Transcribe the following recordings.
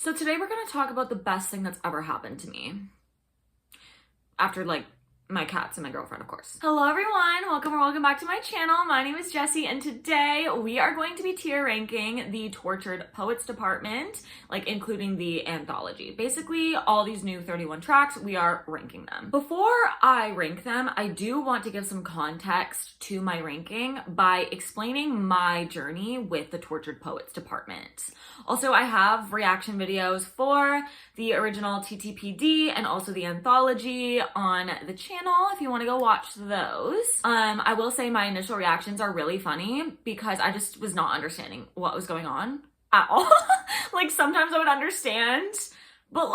So today we're going to talk about the best thing that's ever happened to me. After my cats and my girlfriend, of course. Hello everyone, welcome back to my channel. My name is Jessie and today we are going to be tier ranking the Tortured Poets department, including the anthology. Basically, all these new 31 tracks, we are ranking them. Before I rank them, I do want to give some context to my ranking by explaining my journey with the Tortured Poets department. Also, I have reaction videos for the original TTPD and also the anthology on the channel if you want to go watch those. I will say my initial reactions are really funny because I just was not understanding what was going on at all. Sometimes I would understand, but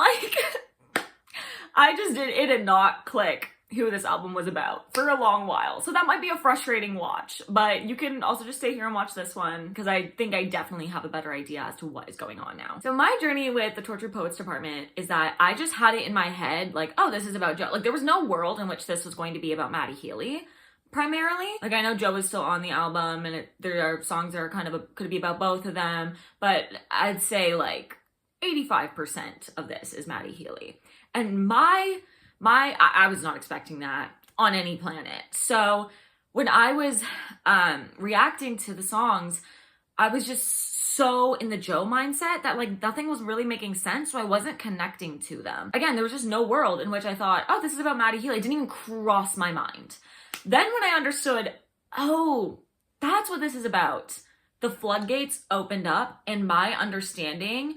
it did not click who this album was about for a long while. So that might be a frustrating watch, but you can also just stay here and watch this one because I think I definitely have a better idea as to what is going on now. So my journey with the Tortured Poets department is that I just had it in my head, oh, this is about Joe. There was no world in which this was going to be about Maddie Healy. Primarily, I know Joe is still on the album and there are songs that are could be about both of them, but I'd say 85% of this is Maddie Healy. And I was not expecting that on any planet. So when I was reacting to the songs, I was just so in the Joe mindset that nothing was really making sense. So I wasn't connecting to them. Again, there was just no world in which I thought, oh, this is about Maddie Healy. It didn't even cross my mind. Then when I understood, oh, that's what this is about, the floodgates opened up and my understanding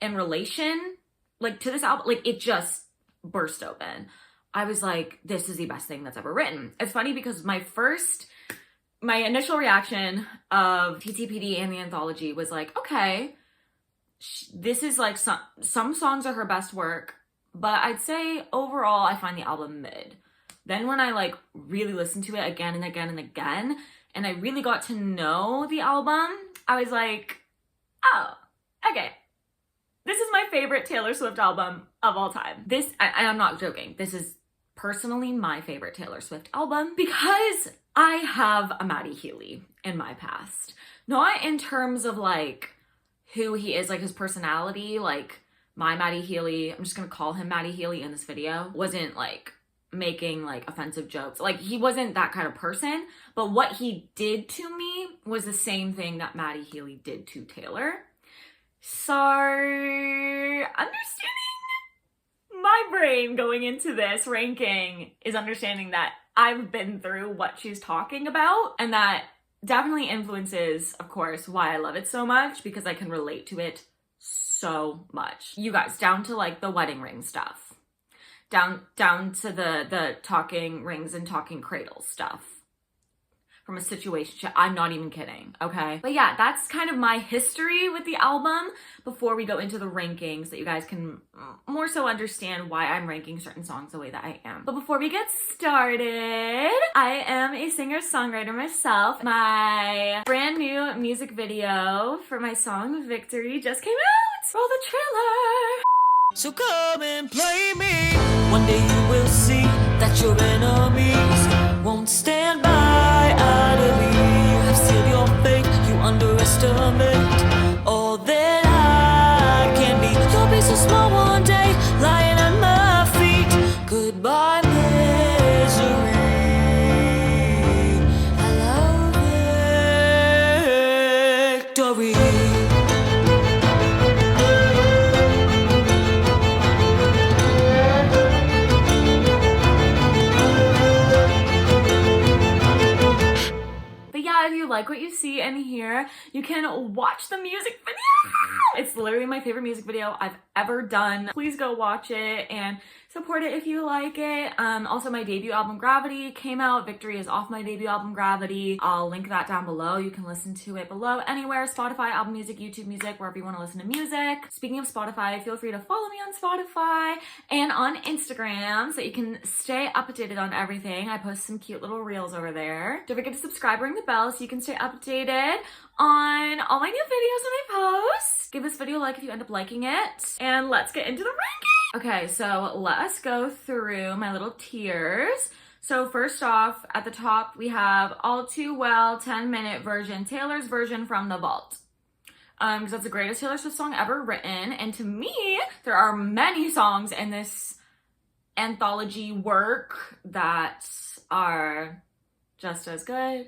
in relation to this album, it just burst open. I was like, this is the best thing that's ever written. It's funny because my initial reaction of TTPD and the anthology was okay, this is some songs are her best work, but I'd say overall I find the album mid. Then when I really listened to it again and again and again, and I really got to know the album, I was like, oh, okay. This is my favorite Taylor Swift album of all time. I'm not joking. This is personally my favorite Taylor Swift album because I have a Maddie Healy in my past. Not in terms of who he is, his personality, my Maddie Healy, I'm just gonna call him Maddie Healy in this video, wasn't making offensive jokes. He wasn't that kind of person, but what he did to me was the same thing that Maddie Healy did to Taylor. So understanding my brain going into this ranking is understanding that I've been through what she's talking about, and that definitely influences, of course, why I love it so much, because I can relate to it so much. You guys, down to the wedding ring stuff. Down to the talking rings and talking cradles stuff from a situation. I'm not even kidding, okay? But yeah, that's kind of my history with the album before we go into the rankings, that you guys can more so understand why I'm ranking certain songs the way that I am. But before we get started, I am a singer-songwriter myself. My brand new music video for my song Victory just came out. Roll the trailer. So come and play me. One day you will see that your enemies won't stand by idly. You have sealed your fate, you underestimate all that I can be. You'll be so small one day, lying at my feet. Goodbye, misery. I love victory. If you like what you see and hear, you can watch the music video. It's literally my favorite music video I've ever done. Please go watch it and support it if you like it. Also, my debut album Gravity came out. Victory is off my debut album Gravity. I'll link that down below. You can listen to it below anywhere. Spotify, Apple Music, YouTube Music, wherever you want to listen to music. Speaking of Spotify, feel free to follow me on Spotify and on Instagram so you can stay updated on everything. I post some cute little reels over there. Don't forget to subscribe, ring the bell so you can stay updated on all my new videos when I post. Give this video a like if you end up liking it. And let's get into the ranking. Okay, so let's go through my little tiers. So first off, at the top, we have All Too Well 10-minute version, Taylor's version from the vault. because that's the greatest Taylor Swift song ever written. And to me, there are many songs in this anthology work that are just as good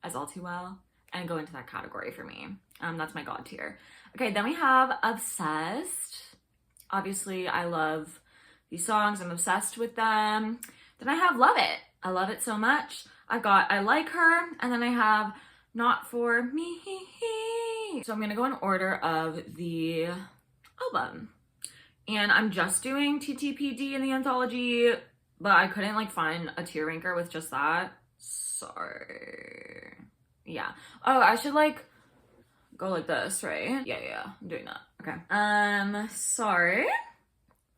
as All Too Well and go into that category for me. That's my God tier. Okay, then we have Obsessed. Obviously, I love these songs. I'm obsessed with them. Then I have Love It. I love it so much. I've got I Like Her, and then I have Not For Me. So I'm gonna go in order of the album. And I'm just doing TTPD in the anthology, but I couldn't like find a tier ranker with just that. Sorry. Yeah. Oh, I should like go like this, right? Yeah, I'm doing that. Okay. Sorry.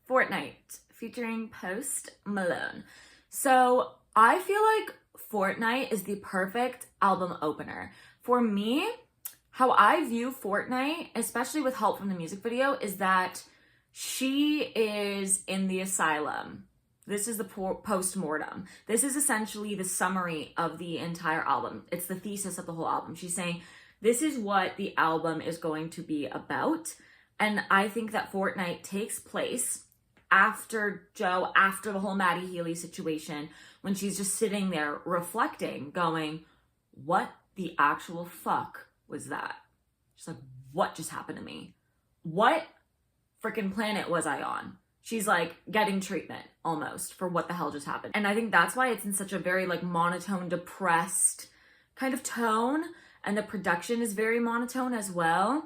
Fortnite featuring Post Malone. So I feel like Fortnite is the perfect album opener. For me, how I view Fortnite, especially with help from the music video, is that she is in the asylum. This is the post-mortem. This is essentially the summary of the entire album. It's the thesis of the whole album. She's saying, this is what the album is going to be about. And I think that Fortnite takes place after Joe, after the whole Maddie Healy situation, when she's just sitting there reflecting, going, what the actual fuck was that? She's like, what just happened to me? What freaking planet was I on? She's like getting treatment almost for what the hell just happened. And I think that's why it's in such a very like monotone, depressed kind of tone. And the production is very monotone as well.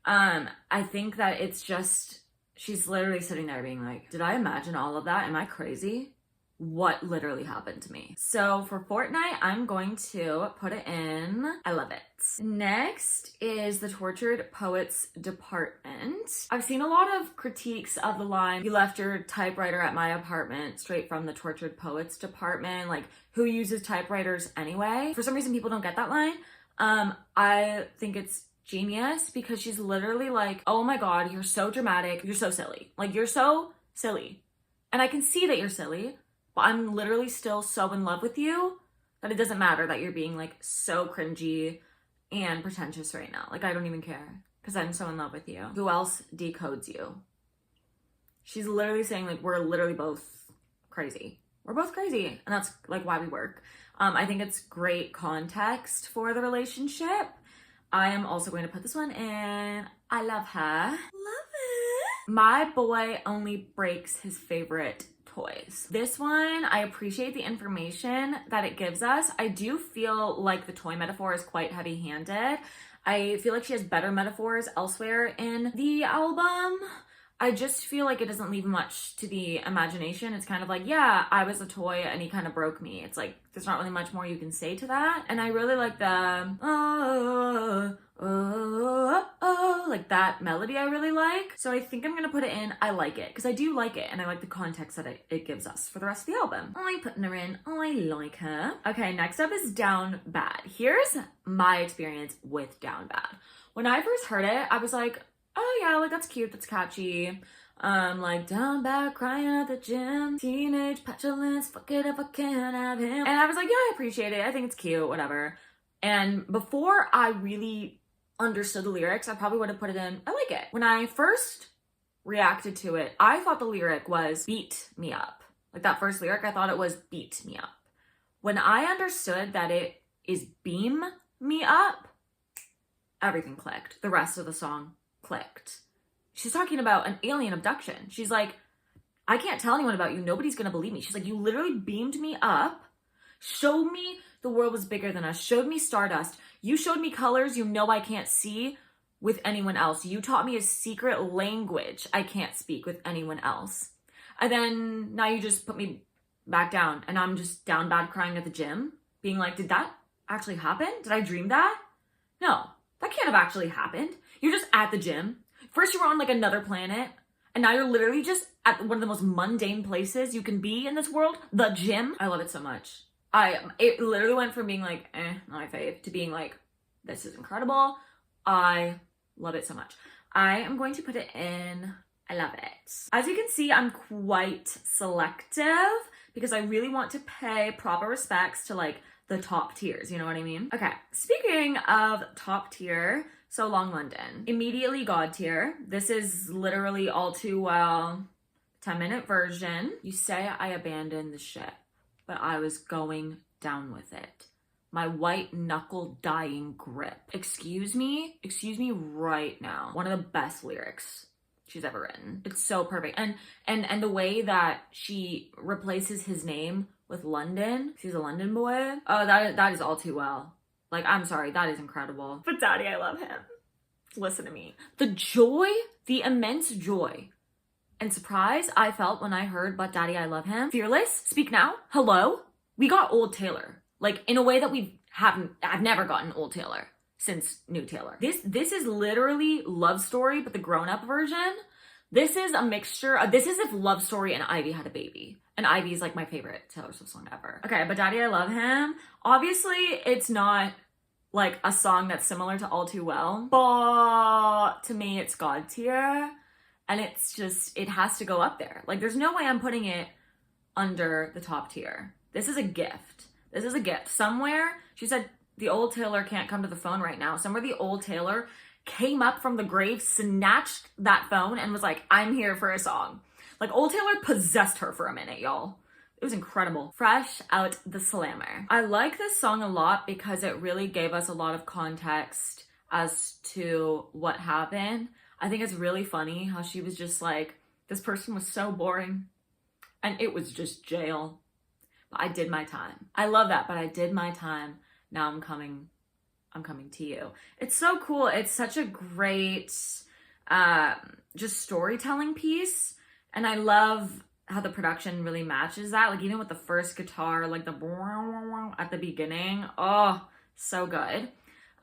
I think that it's just, she's literally sitting there being like, did I imagine all of that? Am I crazy? What literally happened to me? So for Fortnite, I'm going to put it in I Love It. Next is the Tortured Poets Department. I've seen a lot of critiques of the line, you left your typewriter at my apartment, straight from the Tortured Poets Department. Like, who uses typewriters anyway? For some reason, people don't get that line. I think it's genius because she's literally like, oh my God, you're so dramatic. You're so silly. Like, you're so silly. And I can see that you're silly. I'm literally still so in love with you that it doesn't matter that you're being like so cringy and pretentious right now. Like, I don't even care because I'm so in love with you. Who else decodes you? She's literally saying like, we're literally both crazy. We're both crazy. And that's like why we work. I think it's great context for the relationship. I am also going to put this one in I Love Her. Love it. My boy only breaks his favorite toys. This one, I appreciate the information that it gives us. I do feel like the toy metaphor is quite heavy-handed. I feel like she has better metaphors elsewhere in the album. I just feel like it doesn't leave much to the imagination. It's kind of like, yeah, I was a toy and he kind of broke me. It's like, there's not really much more you can say to that. And I really like the, like that melody I really like. So I think I'm gonna put it in I Like It, because I do like it and I like the context that it gives us for the rest of the album. I'm putting her in I Like Her. Okay, next up is Down Bad. Here's my experience with Down Bad. When I first heard it, I was like, oh yeah, like that's cute, that's catchy. Like down bad, crying at the gym, teenage petulance, fuck it if I can't have him. And I was like, yeah, I appreciate it. I think it's cute, whatever. And before I really understood the lyrics, I probably would have put it in I Like It. When I first reacted to it, I thought the lyric was beat me up. Like that first lyric, I thought it was beat me up. When I understood that it is beam me up, everything clicked. The rest of the song clicked. She's talking about an alien abduction. She's like, I can't tell anyone about you. Nobody's gonna believe me. She's like, you literally beamed me up, showed me the world was bigger than us, showed me stardust. You showed me colors you know I can't see with anyone else. You taught me a secret language I can't speak with anyone else. And then now you just put me back down and I'm just down bad crying at the gym, being like, did that actually happen? Did I dream that? No, that can't have actually happened. You're just at the gym. First you were on like another planet, and now you're literally just at one of the most mundane places you can be in this world, the gym. I love it so much. It literally went from being like, not my fave, to being like, this is incredible. I love it so much. I am going to put it in I Love It. As you can see, I'm quite selective because I really want to pay proper respects to like the top tiers, you know what I mean? Okay, speaking of top tier, So Long London. Immediately God tier. This is literally All Too Well, 10-minute version. You say I abandoned the ship, but I was going down with it. My white knuckle dying grip. Excuse me right now. One of the best lyrics she's ever written. It's so perfect. And the way that she replaces his name with London. He's a London boy. Oh, that is All Too Well. Like, I'm sorry, that is incredible. But Daddy, I love him. Listen to me. The joy, the immense joy and surprise I felt when I heard But Daddy, I Love Him. Fearless, Speak Now, Hello. We got old Taylor. Like, in a way that I've never gotten old Taylor since new Taylor. This is literally Love Story, but the grown-up version. This is a mixture of, this is if Love Story and Ivy had a baby. And Ivy is like my favorite Taylor Swift song ever. Okay, But Daddy, I Love Him. Obviously, it's not like a song that's similar to All Too Well, but to me, it's God tier. And it's just, it has to go up there. Like, there's no way I'm putting it under the top tier. This is a gift. This is a gift. Somewhere, she said, the old Taylor can't come to the phone right now. Somewhere the old Taylor came up from the grave, snatched that phone, and was like, I'm here for a song. Like, old Taylor possessed her for a minute, y'all. It was incredible. Fresh Out the Slammer. I like this song a lot because it really gave us a lot of context as to what happened. I think it's really funny how she was just like, this person was so boring and it was just jail. But I did my time. I love that, but I did my time. Now I'm coming to you. It's so cool. It's such a great just storytelling piece. And I love how the production really matches that. Like, even with the first guitar, like the at the beginning. Oh, so good.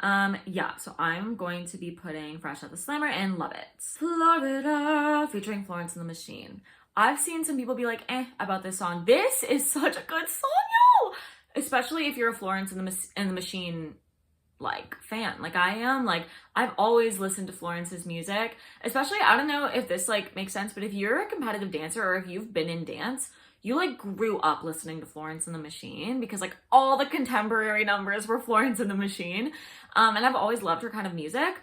Yeah, so I'm going to be putting Fresh Out the Slammer and Love It. Florida, featuring Florence and the Machine. I've seen some people be like, about this song. This is such a good song, y'all! Especially if you're a Florence and the Machine, like, fan. Like, I am. Like, I've always listened to Florence's music. Especially, I don't know if this, like, makes sense, but if you're a competitive dancer or if you've been in dance, you, like, grew up listening to Florence and the Machine because, like, all the contemporary numbers were Florence and the Machine. And I've always loved her kind of music.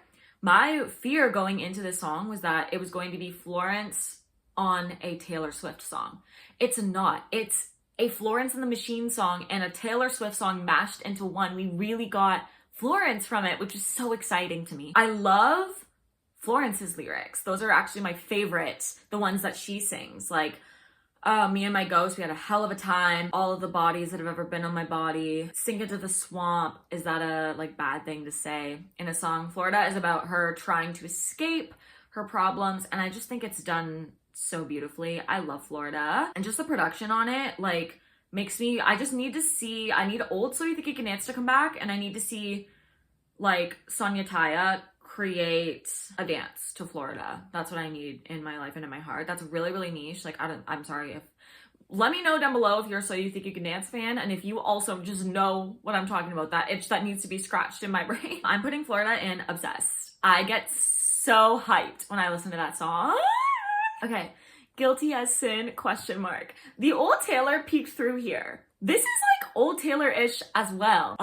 My fear going into this song was that it was going to be Florence on a Taylor Swift song. It's not. It's a Florence and the Machine song and a Taylor Swift song mashed into one. We really got Florence from it, which is so exciting to me. I love Florence's lyrics. Those are actually my favorites, the ones that she sings. Like, me and my ghost, we had a hell of a time. All of the bodies that have ever been on my body. Sink into the swamp. Is that a, like, bad thing to say in a song? Florida is about her trying to escape her problems, and I just think it's done so beautifully. I love Florida. And just the production on it, like, makes me, I need old So You Think You Can Dance to come back, and I need to see, like, Sonia Taya create a dance to Florida. That's what I need in my life and in my heart. That's really, really niche. Like, I'm sorry if, let me know down below if you're a So You Think You Can Dance fan, and if you also just know what I'm talking about, that itch that needs to be scratched in my brain. I'm putting Florida in Obsessed. I get so hyped when I listen to that song. Okay, Guilty as Sin, ? The old Taylor peeked through here. This is like old Taylor-ish as well.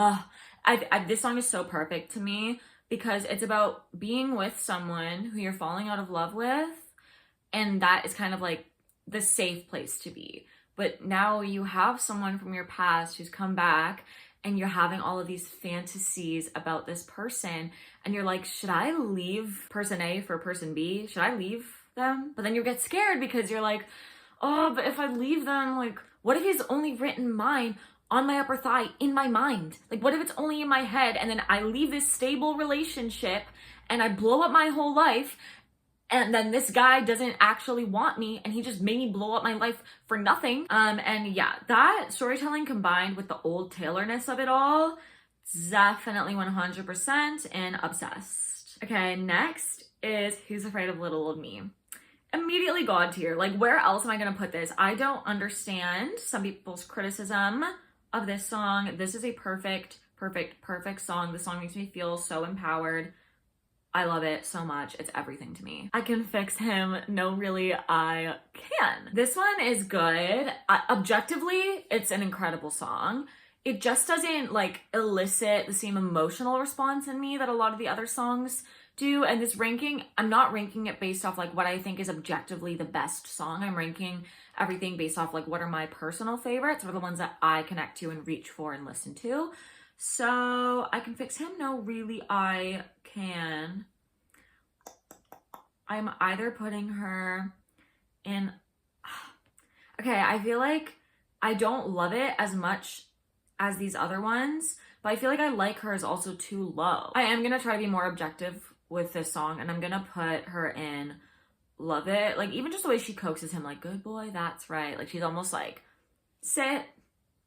This song is so perfect to me because it's about being with someone who you're falling out of love with, and that is kind of like the safe place to be. But now you have someone from your past who's come back, and you're having all of these fantasies about this person, and you're like, should I leave person A for person B? Should I leave them? But then you get scared because you're like, oh, but if I leave them, like, what if he's only written mine on my upper thigh in my mind? Like, what if it's only in my head, and then I leave this stable relationship and I blow up my whole life, and then this guy doesn't actually want me and he just made me blow up my life for nothing? And yeah, that storytelling combined with the old Taylorness of it all, definitely 100% in Obsessed. Okay, next is Who's Afraid of Little Old Me. Immediately God tier. Like, where else am I gonna put this? I don't understand some people's criticism of this song. This is a perfect song. The song makes me feel so empowered. I love it so much. It's everything to me. I can fix him. No, really, I can. This one is good. Objectively, it's an incredible song. it just doesn't like elicit the same emotional response in me that a lot of the other songs do. And this ranking, I'm not ranking it based off like what I think is objectively the best song. I'm ranking everything based off like what are my personal favorites or the ones that I connect to and reach for and listen to. So I can fix him. No, really, I can. I'm either putting her in. Okay, I feel like I don't love it as much as these other ones, but I feel like I like hers also too low. I am gonna try to be more objective with this song, and I'm gonna put her in love it. Like, even just the way she coaxes him, like, good boy, that's right. Like, she's almost like, sit,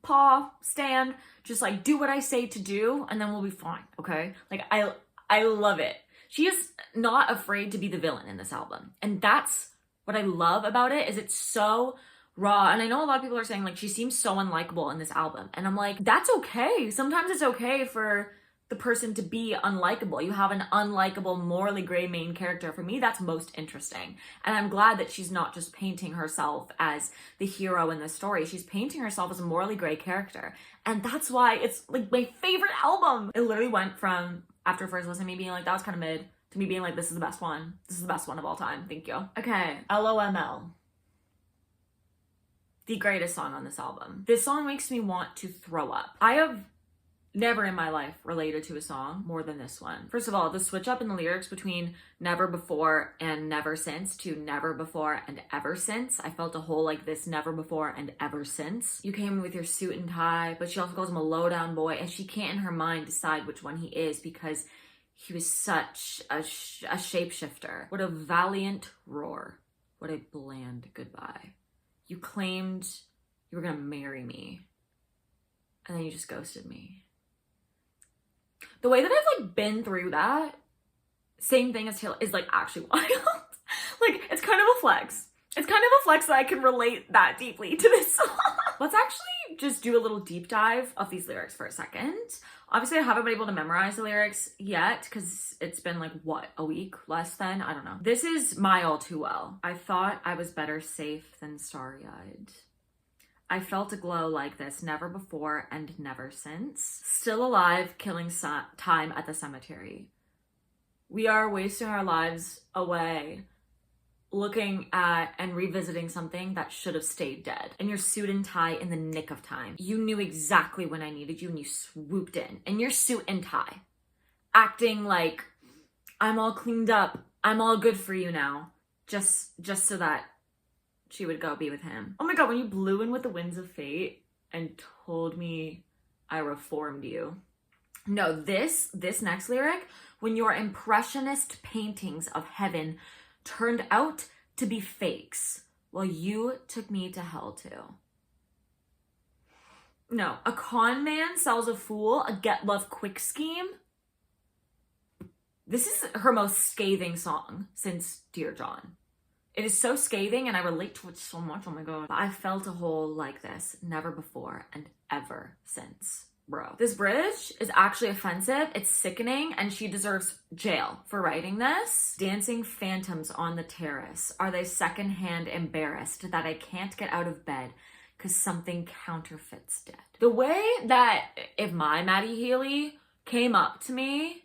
paw, stand, just like do what I say to do, and then we'll be fine, okay? Like, I love it. She is not afraid to be the villain in this album. And that's what I love about it, is it's so raw. And I know a lot of people are saying like she seems so unlikable in this album. And I'm like, that's okay. Sometimes it's okay for the person to be unlikable. You have an unlikable, morally gray main character. For me, that's most interesting. And I'm glad that she's not just painting herself as the hero in the story. She's painting herself as a morally gray character. And that's why it's like my favorite album. It literally went from, after first listen, me being like, that was kind of mid, to me being like, this is the best one. This is the best one of all time. Thank you. Okay, LOML. The greatest song on this album. This song makes me want to throw up. I have never in my life related to a song more than this one. First of all, the switch up in the lyrics between never before and never since to never before and ever since. I felt a whole like this never before and ever since. You came with your suit and tie, but she also calls him a low-down boy, and she can't in her mind decide which one he is because he was such a shapeshifter. What a valiant roar. What a bland goodbye. You claimed you were gonna marry me, and then you just ghosted me. The way that I've like been through that, same thing as Taylor, is like actually wild. Like, it's kind of a flex. It's kind of a flex that I can relate that deeply to this song. Let's actually just do a little deep dive of these lyrics for a second. Obviously, I haven't been able to memorize the lyrics yet because it's been like, what, a week? Less than? I don't know. This is my all too well. I thought I was better safe than starry-eyed. I felt a glow like this never before and never since. Still alive, killing time at the cemetery. We are wasting our lives away looking at and revisiting something that should have stayed dead. In your suit and tie in the nick of time. You knew exactly when I needed you and you swooped in. In your suit and tie. Acting like, I'm all cleaned up. I'm all good for you now. Just so that she would go be with him. Oh my god, when you blew in with the winds of fate and told me I reformed you. No, this next lyric, when your impressionist paintings of heaven turned out to be fakes, while you took me to hell too. No, a con man sells a fool a get love quick scheme. This is her most scathing song since Dear John. It is so scathing and I relate to it so much, oh my god. I felt a hole like this never before and ever since. Bro, this bridge is actually offensive, it's sickening, and she deserves jail for writing this. Dancing phantoms on the terrace. Are they secondhand embarrassed that I can't get out of bed because something counterfeits dead? The way that if my Maddie Healy came up to me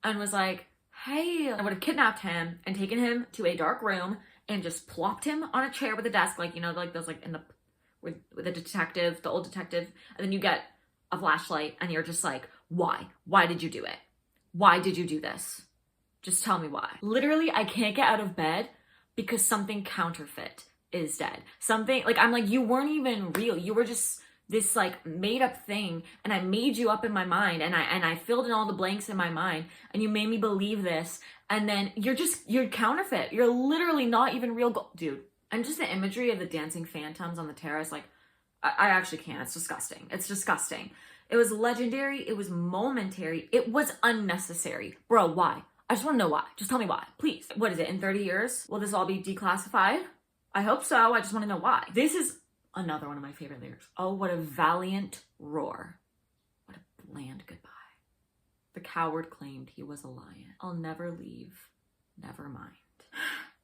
and was like, hey, I would have kidnapped him and taken him to a dark room and just plopped him on a chair with a desk, like, you know, like those like in the, with the detective, the old detective, and then you get a flashlight and you're just like, why? Why did you do it? Why did you do this? Just tell me why. Literally, I can't get out of bed because something counterfeit is dead. Something, like, I'm like, you weren't even real. You were just this like made up thing, and I made you up in my mind, and I filled in all the blanks in my mind, and you made me believe this, and then you're counterfeit. You're literally not even real, dude. And just the imagery of the dancing phantoms on the terrace, like, I actually can't. It's disgusting. It's disgusting. It was legendary. It was momentary. It was unnecessary. Bro, why? I just want to know why. Just tell me why, please. What is it, in 30 years? Will this all be declassified? I hope so. I just want to know why. This is another one of my favorite lyrics. Oh, what a valiant roar. What a bland goodbye. The coward claimed he was a lion. I'll never leave. Never mind.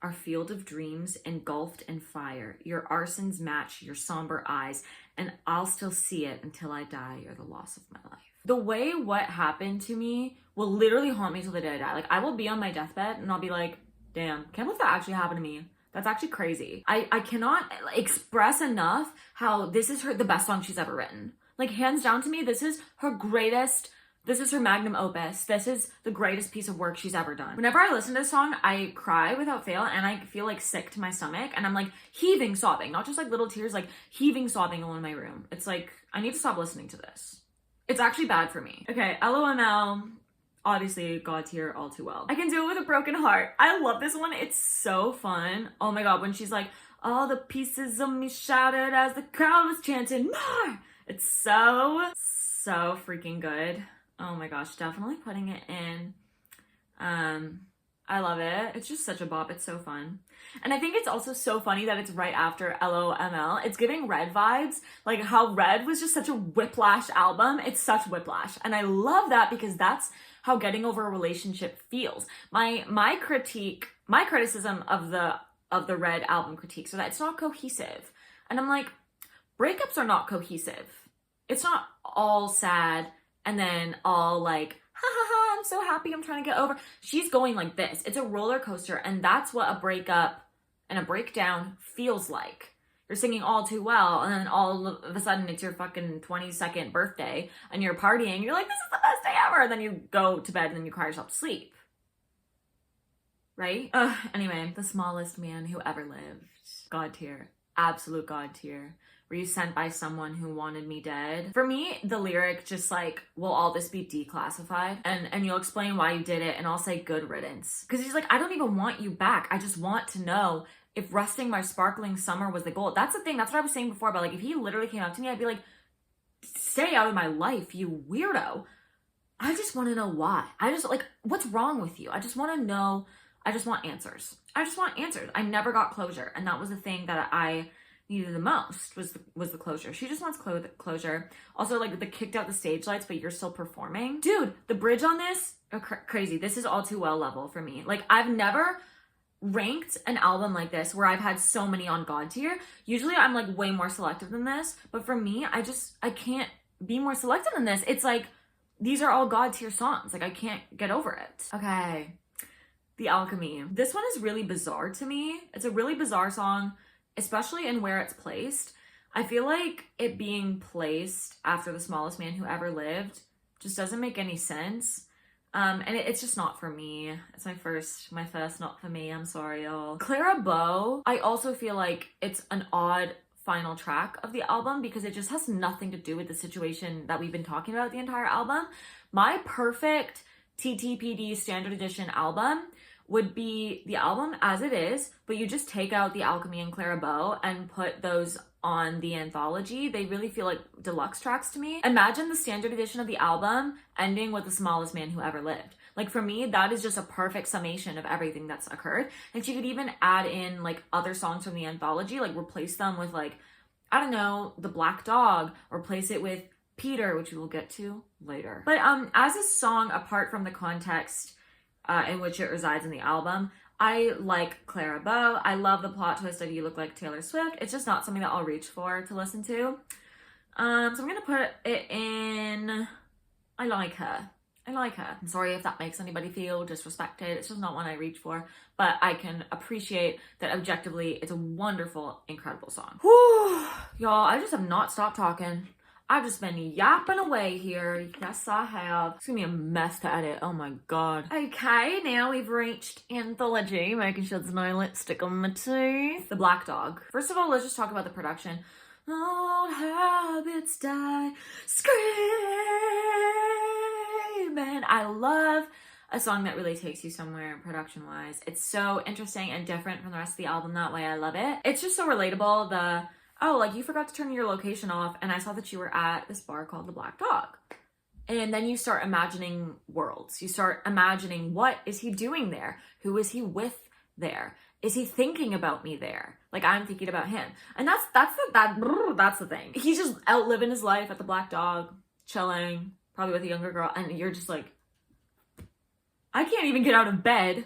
our field of dreams engulfed in fire. Your arsons match your somber eyes, and I'll still see it until I die. You're the loss of my life. The way what happened to me will literally haunt me till the day I die. Like, I will be on my deathbed and I'll be like, damn, can't believe that actually happened to me. That's actually crazy. I cannot express enough how this is the best song she's ever written. Like, hands down to me, this is her magnum opus. This is the greatest piece of work she's ever done. Whenever I listen to this song, I cry without fail, and I feel like sick to my stomach, and I'm like heaving, sobbing, not just like little tears, like heaving, sobbing alone in my room. It's like, I need to stop listening to this. It's actually bad for me. Okay, LOML, obviously God tier, all too well. I Can Do It With a Broken Heart. I love this one. It's so fun. Oh my God, when she's like, all the pieces of me shattered as the crowd was chanting more. It's so freaking good. Oh my gosh, definitely putting it in. I love it. It's just such a bop. It's so fun. And I think it's also so funny that it's right after LOML. It's giving Red vibes. Like how Red was just such a whiplash album. It's such whiplash. And I love that because that's how getting over a relationship feels. My criticism of the Red album critique, so that it's not cohesive. And I'm like, breakups are not cohesive. It's not all sad and then all like, ha ha ha, I'm so happy, I'm trying to get over. She's going like this. It's a roller coaster, and that's what a breakup and a breakdown feels like. You're singing All Too Well, and then all of a sudden it's your fucking 22nd birthday, and you're partying. You're like, this is the best day ever. And then you go to bed, and then you cry yourself to sleep. Right? Anyway, The Smallest Man Who Ever Lived. God tier. Absolute God tier. Were you sent by someone who wanted me dead? For me, the lyric just like, will all this be declassified? And you'll explain why you did it, and I'll say good riddance. Because he's like, I don't even want you back. I just want to know if resting my sparkling summer was the goal. That's the thing. That's what I was saying before about like, if he literally came up to me, I'd be like, stay out of my life, you weirdo. I just want to know why. I just like, what's wrong with you? I just want to know. I just want answers. I just want answers. I never got closure. And that was the thing that I needed the most was the closure. She just wants closure. Also, like, the kicked out the stage lights, but you're still performing. Dude, the bridge on this, crazy. This is All Too Well level for me. Like, I've never ranked an album like this where I've had so many on God tier. Usually I'm like way more selective than this, but for me, I can't be more selective than this. It's like, these are all God tier songs. Like, I can't get over it. Okay. The Alchemy. This one is really bizarre to me. It's a really bizarre song, especially in where it's placed. I feel like it being placed after The Smallest Man Who Ever Lived just doesn't make any sense. And it's just not for me. It's my first not for me. I'm sorry, y'all. Clara Bow, I also feel like it's an odd final track of the album because it just has nothing to do with the situation that we've been talking about the entire album. My perfect TTPD standard edition album would be the album as it is, but you just take out The Alchemy and Clara Bow and put those on the anthology. They really feel like deluxe tracks to me. Imagine the standard edition of the album ending with The Smallest Man Who Ever Lived. Like, for me, that is just a perfect summation of everything that's occurred. And she could even add in like other songs from the anthology, like replace them with like, I don't know, The Black Dog, replace it with Peter, which we will get to later. But as a song apart from the context in which it resides in the album, I like Clara Bow. I love the plot twist of You Look Like Taylor Swift. It's just not something that I'll reach for to listen to. So I'm gonna put it in, I like her. I like her. I'm sorry if that makes anybody feel disrespected. It's just not one I reach for, but I can appreciate that objectively it's a wonderful, incredible song. Whew, y'all, I just have not stopped talking. I've just been yapping away here. Yes, I have. It's gonna be a mess to edit. Oh my God. Okay, now we've reached anthology, making sure there's no lipstick on my teeth. The Black Dog. First of all, let's just talk about the production. Old habits die screaming. I love a song that really takes you somewhere production-wise. It's so interesting and different from the rest of the album that way. I love it. It's just so relatable. Oh, like, you forgot to turn your location off and I saw that you were at this bar called The Black Dog. And then you start imagining worlds. You start imagining, what is he doing there? Who is he with there? Is he thinking about me there? Like, I'm thinking about him. And that's the thing. He's just out living his life at The Black Dog, chilling, probably with a younger girl. And you're just like, I can't even get out of bed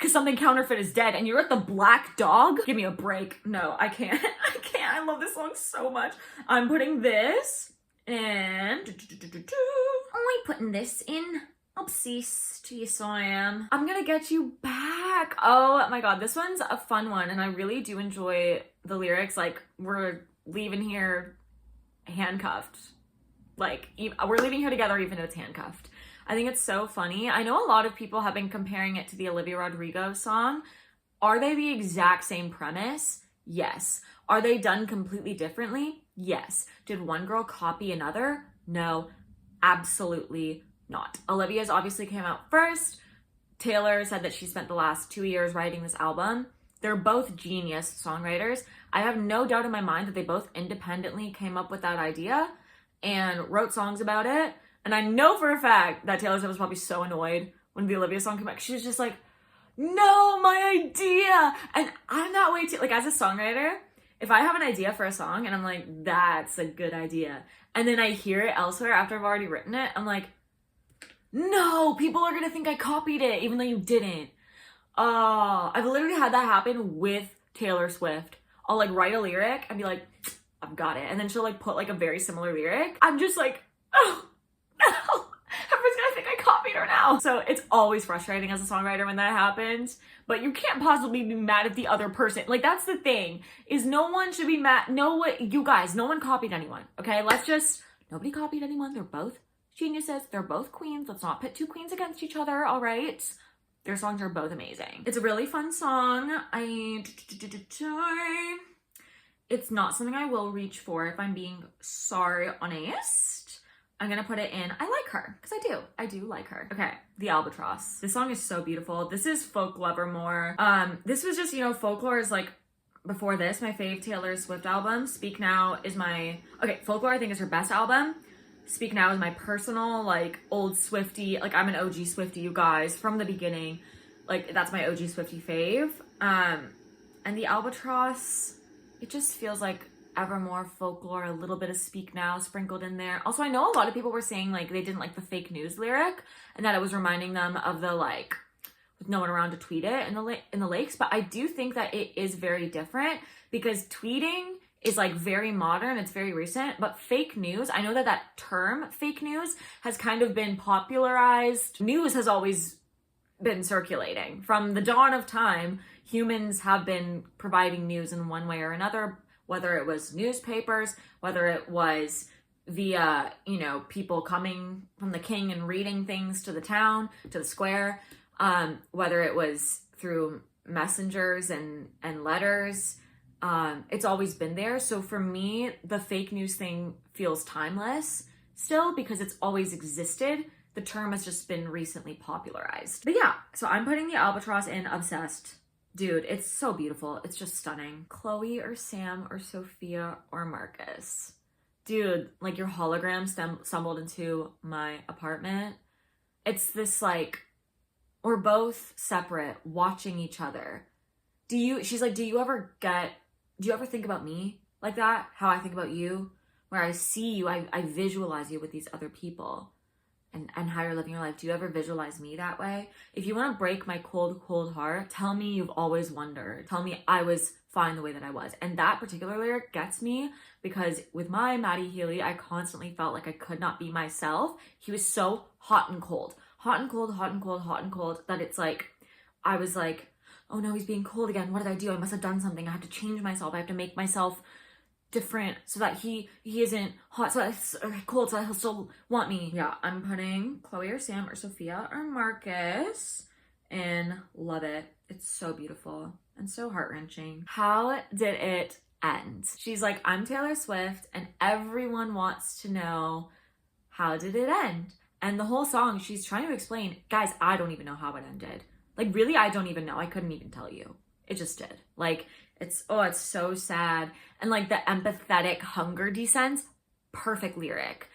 because something counterfeit is dead and you're at the Black Dog? Give me a break. No, I can't. I can't. I love this song so much. I'm putting this in. Only putting this in. Obsessed. Yes, I am. I'm gonna get you back. Oh my god, this one's a fun one, and I really do enjoy the lyrics. Like, we're leaving here handcuffed. Like, we're leaving here together even if it's handcuffed. I think it's so funny. I know a lot of people have been comparing it to the Olivia Rodrigo song. Are they the exact same premise? Yes. Are they done completely differently? Yes. Did one girl copy another? No, absolutely not. Olivia's obviously came out first. Taylor said that she spent the last 2 years writing this album. They're both genius songwriters. I have no doubt in my mind that they both independently came up with that idea and wrote songs about it. And I know for a fact that Taylor Swift was probably so annoyed when the Olivia song came out. She was just like, no, my idea. And I'm that way too. Like, as a songwriter, if I have an idea for a song and I'm like, that's a good idea, and then I hear it elsewhere after I've already written it, I'm like, no, people are gonna think I copied it, even though you didn't. I've literally had that happen with Taylor Swift. I'll like write a lyric and be like, I've got it. And then she'll like put like a very similar lyric. I'm just like, oh, no. Everyone's gonna think I copied her now. So it's always frustrating as a songwriter when that happens. But you can't possibly be mad at the other person. Like, that's the thing, is no one should be mad. No, you guys, no one copied anyone, okay? Nobody copied anyone. They're both geniuses. They're both queens. Let's not pit two queens against each other, all right? Their songs are both amazing. It's a really fun song. It's not something I will reach for, if I'm being sorry honest. I'm gonna put it in. I like her, because I do like her. Okay, The Albatross. This song is so beautiful. This is Folk Lover more. This was just, you know, Folklore is like, before this, my fave Taylor Swift album. Speak Now is my, okay, Folklore I think is her best album. Speak Now is my personal, like, old Swiftie. Like, I'm an OG Swiftie, you guys, from the beginning. Like, that's my OG Swiftie fave. And The Albatross, it just feels like Evermore, Folklore, a little bit of Speak Now sprinkled in there. Also, I know a lot of people were saying, like, they didn't like the fake news lyric, and that it was reminding them of the, like, with no one around to tweet it in the lakes. But I do think that it is very different, because tweeting is like very modern, it's very recent, but fake news, I know that that term fake news has kind of been popularized. News has always been circulating. From the dawn of time, humans have been providing news in one way or another, whether it was newspapers, whether it was via, you know, people coming from the king and reading things to the town, to the square, whether it was through messengers and letters. It's always been there. So for me, the fake news thing feels timeless still, because it's always existed. The term has just been recently popularized. But yeah, so I'm putting The Albatross in Obsessed. Dude, it's so beautiful. It's just stunning. Chloe or Sam or Sophia or Marcus. Dude, like, your hologram stumbled into my apartment. It's this, like, we're both separate, watching each other. She's like, do you ever think about me like that? How I think about you? Where I see you, I visualize you with these other people and how you're living your life. Do you ever visualize me that way? If you want to break my cold, cold heart, tell me you've always wondered. Tell me I was fine the way that I was. And that particular lyric gets me, because with my Matty Healy, I constantly felt like I could not be myself. He was so hot and cold. Hot and cold, hot and cold, hot and cold, that it's like, I was like, oh no, he's being cold again. What did I do? I must have done something. I have to change myself. I have to make myself different so that he isn't hot, so that's cold, so that he'll still want me. Yeah, I'm putting Chloe or Sam or Sophia or Marcus, and love it. It's so beautiful and so heart-wrenching. How did it end? She's like, I'm Taylor Swift, and everyone wants to know, how did it end? And the whole song, she's trying to explain, guys, I don't even know how it ended. Like, really, I don't even know. I couldn't even tell you. It just did. Like, it's so sad. And like the empathetic hunger descents, perfect lyric.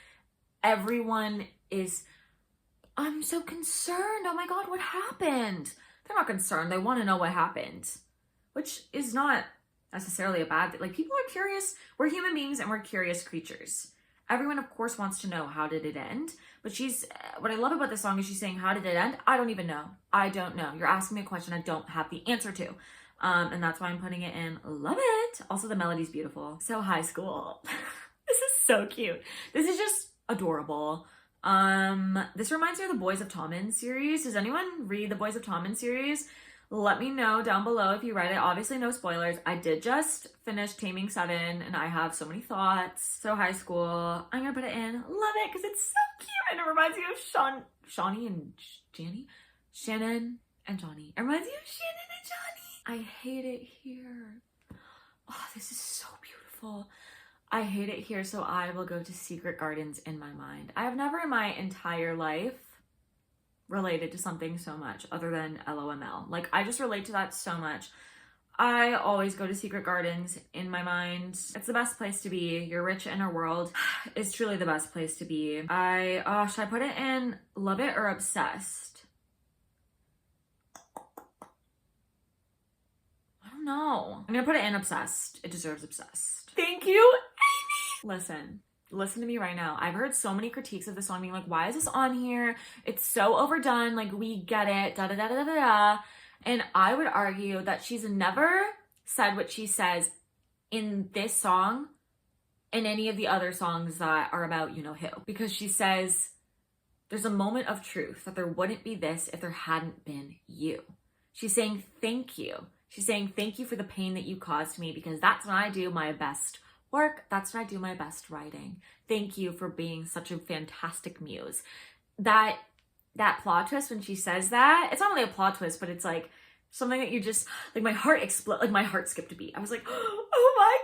Everyone is, I'm so concerned. Oh my God, what happened? They're not concerned. They want to know what happened, which is not necessarily a bad thing. Like, people are curious. We're human beings and we're curious creatures. Everyone, of course, wants to know how did it end, but what I love about this song is she's saying, how did it end? I don't even know. I don't know. You're asking me a question I don't have the answer to. And that's why I'm putting it in. Love it. Also, the melody's beautiful. So high school. This is so cute. This is just adorable. This reminds me of the Boys of Tommen series. Does anyone read the Boys of Tommen series? Let me know down below if you read it. Obviously, no spoilers. I did just finish Taming 7, and I have so many thoughts. So high school. I'm gonna put it in. Love it, because it's so cute. And it reminds me of Shawnee and Janny? Shannon and Johnny. It reminds me of Shannon and Johnny. I hate it here. Oh, this is so beautiful. I hate it here, so I will go to Secret Gardens in my mind. I have never in my entire life related to something so much other than LOML. Like, I just relate to that so much. I always go to Secret Gardens in my mind. It's the best place to be. Your rich inner world is truly the best place to be. Should I put it in love it or obsessed? I don't know. I'm gonna put it in obsessed. It deserves obsessed. Thank you, Amy. Listen to me right now. I've heard so many critiques of the song being like, why is this on here? It's so overdone. Like, we get it. Da da da da da da. And I would argue that she's never said what she says in this song in any of the other songs that are about you know who. Because she says there's a moment of truth that there wouldn't be this if there hadn't been you. She's saying thank you. She's saying thank you for the pain that you caused me, because that's when I do my best work. That's when I do my best writing. Thank you for being such a fantastic muse. That plot twist when she says that, it's not really a plot twist, but it's like something that you just, like, my heart exploded, like my heart skipped a beat. I was like, oh my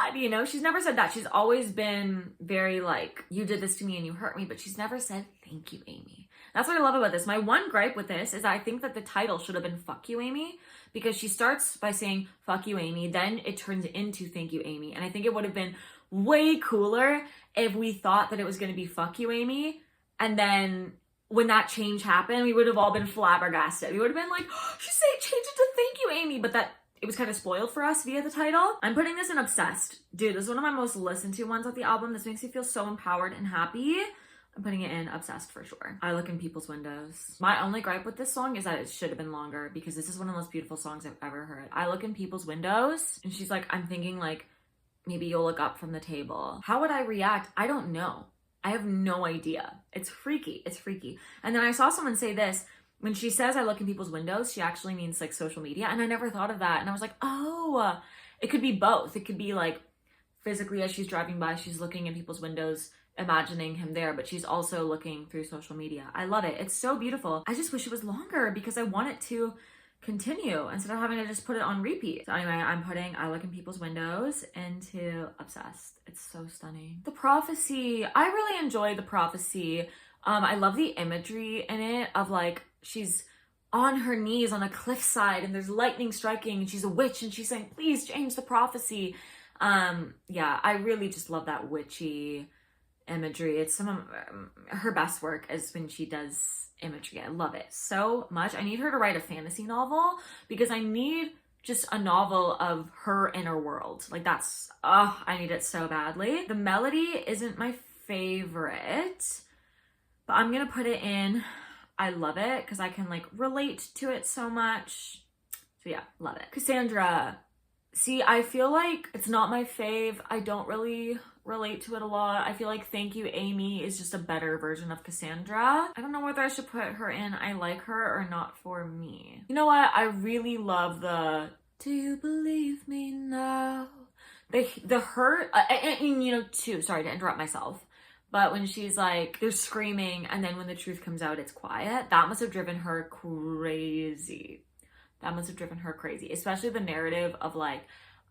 God, you know, she's never said that. She's always been very like, you did this to me and you hurt me, but she's never said, thank you, Amy. That's what I love about this. My one gripe with this is I think that the title should have been Fuck You, Amy, because she starts by saying, fuck you, Amy, then it turns into thank you, Amy. And I think it would have been way cooler if we thought that it was going to be fuck you, Amy. And then when that change happened, we would have all been flabbergasted. We would have been like, oh, she said change it to thank you, Amy. But that it was kind of spoiled for us via the title. I'm putting this in obsessed. Dude, this is one of my most listened to ones of the album. This makes me feel so empowered and happy. I'm putting it in obsessed for sure. I look in people's windows. My only gripe with this song is that it should have been longer, because this is one of the most beautiful songs I've ever heard. I look in people's windows and she's like, I'm thinking like, maybe you'll look up from the table. How would I react? I don't know. I have no idea. It's freaky. It's freaky. And then I saw someone say this, when she says I look in people's windows, she actually means like social media. And I never thought of that. And I was like, oh, it could be both. It could be like physically as she's driving by, she's looking in people's windows, imagining him there, but she's also looking through social media. I love it. It's so beautiful. I just wish it was longer because I want it to continue instead of having to just put it on repeat. So anyway, I'm putting I look in people's windows into obsessed. It's so stunning. The prophecy. I really enjoy the prophecy. I love the imagery in it of like she's on her knees on a cliffside and there's lightning striking and she's a witch and she's saying, please change the prophecy. Yeah, I really just love that witchy imagery. It's some of her best work is when she does imagery. I love it so much. I need her to write a fantasy novel because I need just a novel of her inner world. Like that's, I need it so badly. The melody isn't my favorite, but I'm gonna put it in I love it because I can like relate to it so much. So yeah, love it. Cassandra. See, I feel like it's not my fave. I don't really relate to it a lot. I feel like Thank You, Amy is just a better version of Cassandra. I don't know whether I should put her in I like her or not for me. You know what? I really love the Do You Believe Me Now? The hurt, and you know, too, sorry to interrupt myself, but when she's like, they're screaming and then when the truth comes out, it's quiet. That must have driven her crazy. That must have driven her crazy, especially the narrative of like,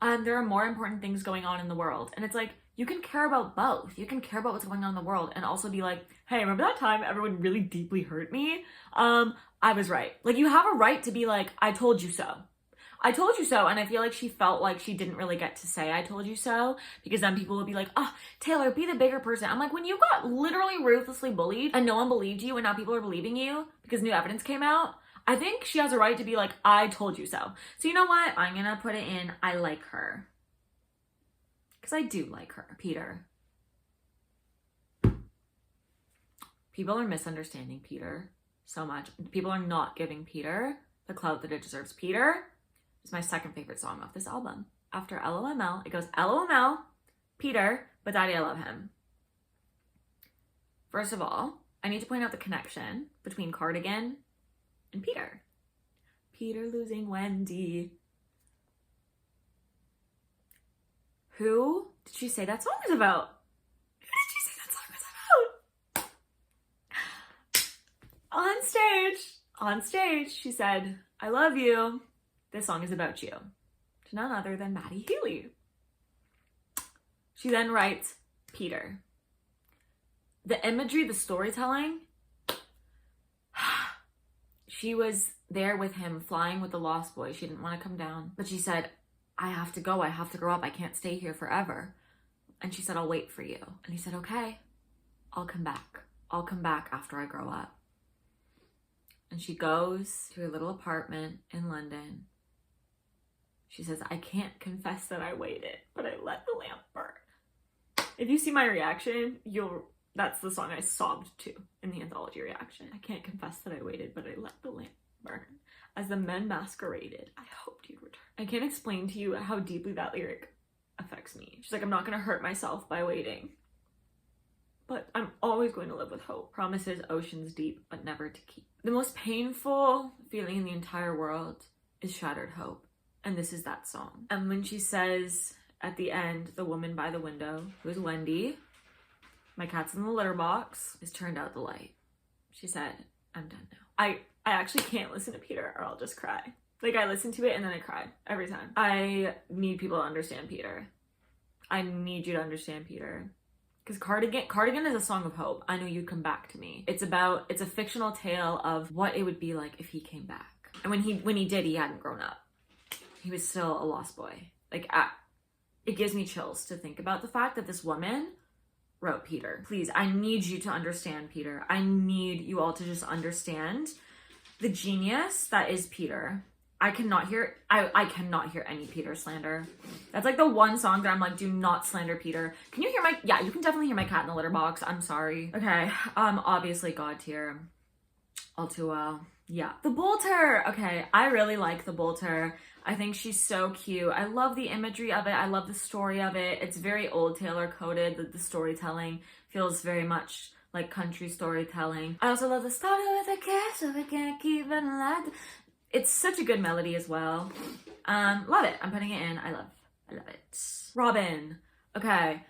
there are more important things going on in the world. And it's like, you can care about both. You can care about what's going on in the world and also be like, hey, remember that time everyone really deeply hurt me? I was right. Like, you have a right to be like, I told you so. I told you so. And I feel like she felt like she didn't really get to say, I told you so, because then people would be like, oh, Taylor, be the bigger person. I'm like, when you got literally ruthlessly bullied and no one believed you and now people are believing you because new evidence came out, I think she has a right to be like, I told you so. So you know what? I'm going to put it in I like her. Because I do like her. Peter. People are misunderstanding Peter so much. People are not giving Peter the clout that it deserves. Peter is my second favorite song off this album. After LOML, it goes LOML, Peter, but Daddy, I love him. First of all, I need to point out the connection between Cardigan and Peter. Peter losing Wendy. Who did she say that song was about? Who did she say that song was about? On stage, she said, I love you. This song is about you. To none other than Maddie Healy. She then writes, Peter. The imagery, the storytelling, she was there with him flying with the Lost Boys. She didn't want to come down, but she said, I have to go. I have to grow up. I can't stay here forever. And she said, I'll wait for you. And he said, okay, I'll come back. I'll come back after I grow up. And she goes to her little apartment in London. She says, I can't confess that I waited, but I let the lamp burn. If you see my reaction, that's the song I sobbed to in the anthology reaction. I can't confess that I waited, but I let the lamp burn. As the men masqueraded, I hoped you'd return. I can't explain to you how deeply that lyric affects me. She's like, I'm not gonna hurt myself by waiting, but I'm always going to live with hope. Promises oceans deep, but never to keep. The most painful feeling in the entire world is shattered hope. And this is that song. And when she says at the end, the woman by the window, who is Wendy, my cat's in the litter box, has turned out the light. She said, I'm done now. I actually can't listen to Peter or I'll just cry. Like, I listen to it and then I cry every time. I need people to understand Peter. I need you to understand Peter. Because Cardigan is a song of hope. I know you'd come back to me. It's a fictional tale of what it would be like if he came back. And when he did, he hadn't grown up. He was still a lost boy. Like, it gives me chills to think about the fact that this woman wrote Peter. Please, I need you to understand Peter. I need you all to just understand the genius that is Peter. I cannot hear any Peter slander. That's like the one song that I'm like, do not slander Peter. Can you hear yeah, you can definitely hear my cat in the litter box. I'm sorry. Okay, obviously God tier. All too well. Yeah. The Bolter. Okay, I really like the Bolter. I think she's so cute. I love the imagery of it. I love the story of it. It's very Old Taylor coded. The storytelling feels very much like country storytelling. I also love the start with a kiss, so we can't keep it alive. It's such a good melody as well. Love it. I'm putting it in. I love it. Robin. Okay.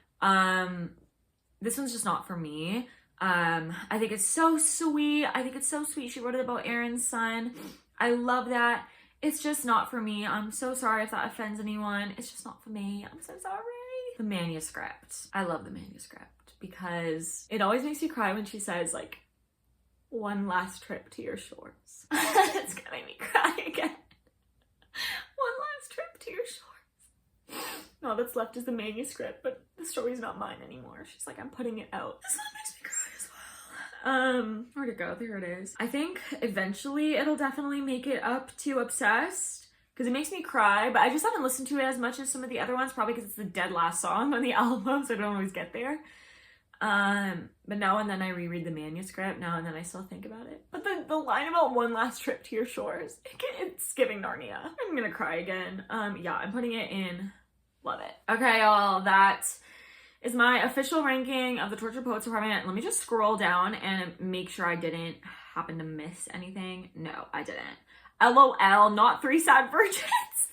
This one's just not for me. I think it's so sweet. She wrote it about Aaron's son. I love that. It's just not for me. I'm so sorry if that offends anyone. It's just not for me. I'm so sorry. The manuscript. I love the manuscript because it always makes me cry when she says, like, one last trip to your shores. It's gonna make me cry again. One last trip to your shores. All that's left is the manuscript, but the story's not mine anymore. She's like, I'm putting it out. This one makes me cry as well. Where'd it go? There it is. I think eventually it'll definitely make it up to Obsessed because it makes me cry, but I just haven't listened to it as much as some of the other ones, probably because it's the dead last song on the album, so I don't always get there. But now and then I reread the manuscript, now and then I still think about it. But the line about one last trip to your shores, it's giving Narnia. I'm gonna cry again. Yeah, I'm putting it in. Love it. Okay, y'all, that is my official ranking of the Tortured Poets Department. Let me just scroll down and make sure I didn't happen to miss anything. No, I didn't. LOL, not 3 sad virgins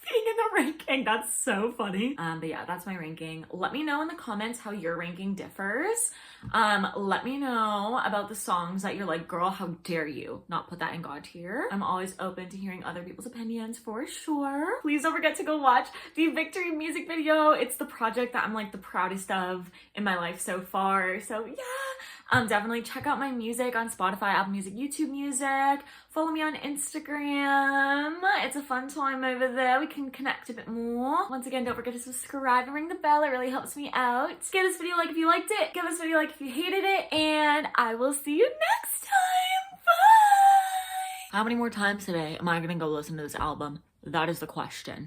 being in the ranking. That's so funny. But yeah, that's my ranking. Let me know in the comments how your ranking differs. Let me know about the songs that you're like, girl, how dare you not put that in God tier. I'm always open to hearing other people's opinions for sure. Please don't forget to go watch the Victory music video. It's the project that I'm like the proudest of in my life so far. So yeah, definitely check out my music on Spotify, Apple Music, YouTube Music. Follow me on Instagram. It's a fun time over there. We can connect a bit more. Once again, don't forget to subscribe and ring the bell. It really helps me out. Give this video a like if you liked it. Give this video a like if you hated it. And I will see you next time. Bye! How many more times today am I gonna go listen to this album? That is the question.